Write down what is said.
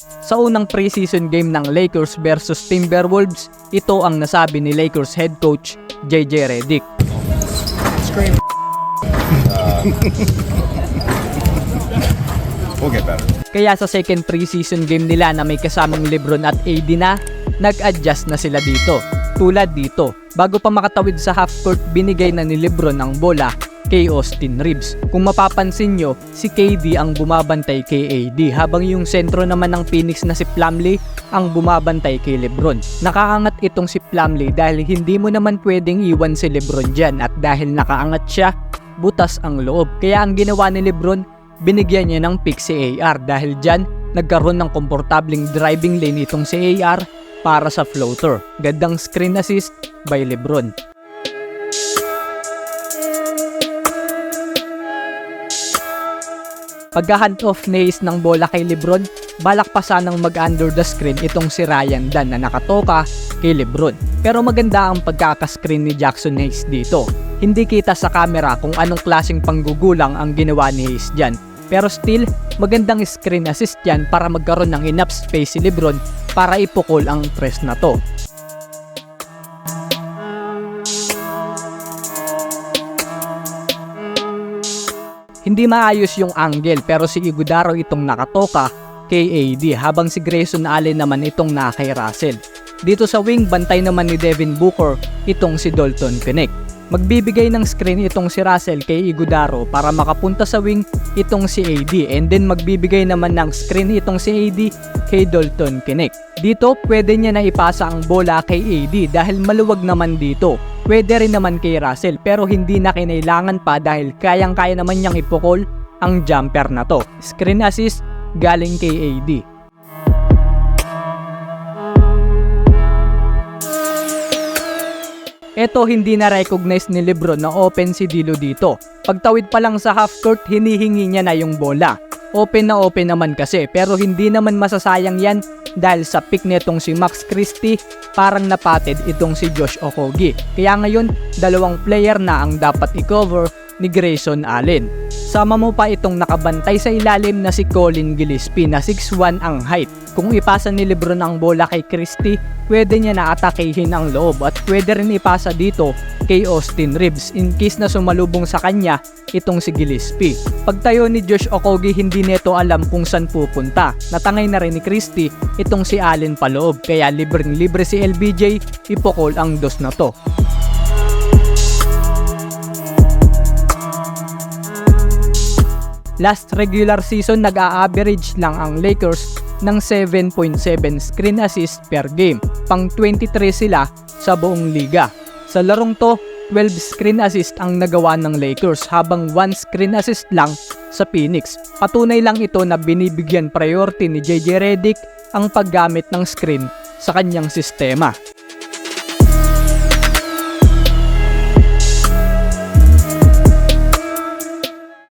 Sa unang preseason game ng Lakers versus Timberwolves, ito ang nasabi ni Lakers head coach JJ Redick. We'll get better. Kaya sa second preseason game nila na may kasamang LeBron at AD na, nag-adjust na sila dito. Tulad dito, bago pa makatawid sa half court, binigay na ni LeBron ang bola kay Austin Reeves. Kung mapapansin nyo, si KD ang bumabantay kay AD, habang yung sentro naman ng Phoenix na si Plumlee ang bumabantay kay LeBron. Nakaangat itong si Plumlee dahil hindi mo naman pwedeng iwan si LeBron dyan, at dahil nakaangat siya, butas ang loob. Kaya ang ginawa ni LeBron, binigyan niya ng pick si AR, dahil dyan nagkaroon ng komportabling driving lane itong si AR para sa floater. Gandang screen assist by LeBron. Pagka-handoff ni Hayes ng bola kay LeBron, balak pa sanang mag-under the screen itong si Ryan Dunn na nakatoka kay LeBron. Pero maganda ang pagkaka-screen ni Jackson Hayes dito. Hindi kita sa camera kung anong klaseng panggugulang ang ginawa ni Hayes dyan. Pero still, magandang screen assist yan para magkaroon ng enough space si LeBron para ipukol ang tres na to. Hindi maayos yung angle, pero si Iguodaro itong nakatoka kay AD, habang si Grayson Allen naman itong na kay Russell. Dito sa wing, bantay naman ni Devin Booker itong si Dalton Knecht. Magbibigay ng screen itong si Russell kay Iguodaro para makapunta sa wing itong si AD, and then magbibigay naman ng screen itong si AD kay Dalton Knecht. Dito pwede niya na ipasa ang bola kay AD dahil maluwag naman dito. Pwede rin naman kay Russell, pero hindi na kinailangan pa dahil kayang-kaya naman niyang ipukol ang jumper na to. Screen assist galing kay AD. Eto, hindi na recognize ni LeBron na open si D'Lo dito. Pagtawid pa lang sa half court, hinihingi niya na yung bola. Open naman kasi, pero hindi naman masasayang yan dahil sa pick netong si Max Christie, parang napatid itong si Josh Okogie. Kaya ngayon, dalawang player na ang dapat i-cover ni Grayson Allen. Sama mo pa itong nakabantay sa ilalim na si Colin Gillespie na 6'1 ang height. Kung ipasa ni LeBron ang bola kay Christie, pwede niya na atakehin ang loob, at pwede rin ipasa dito kay Austin Reeves in case na sumalubong sa kanya itong si Gillespie. Pagtayo ni Josh Okogie, hindi neto alam kung saan pupunta. Natangay na rin ni Christie itong si Allen paloob, kaya libre si LBJ, ipukol ang dos na to. Last regular season, nag-a-average lang ang Lakers ng 7.7 screen assist per game. Pang 23 sila sa buong liga. Sa larong to, 12 screen assist ang nagawa ng Lakers, habang 1 screen assist lang sa Phoenix. Patunay lang ito na binibigyan priority ni JJ Redick ang paggamit ng screen sa kanyang sistema.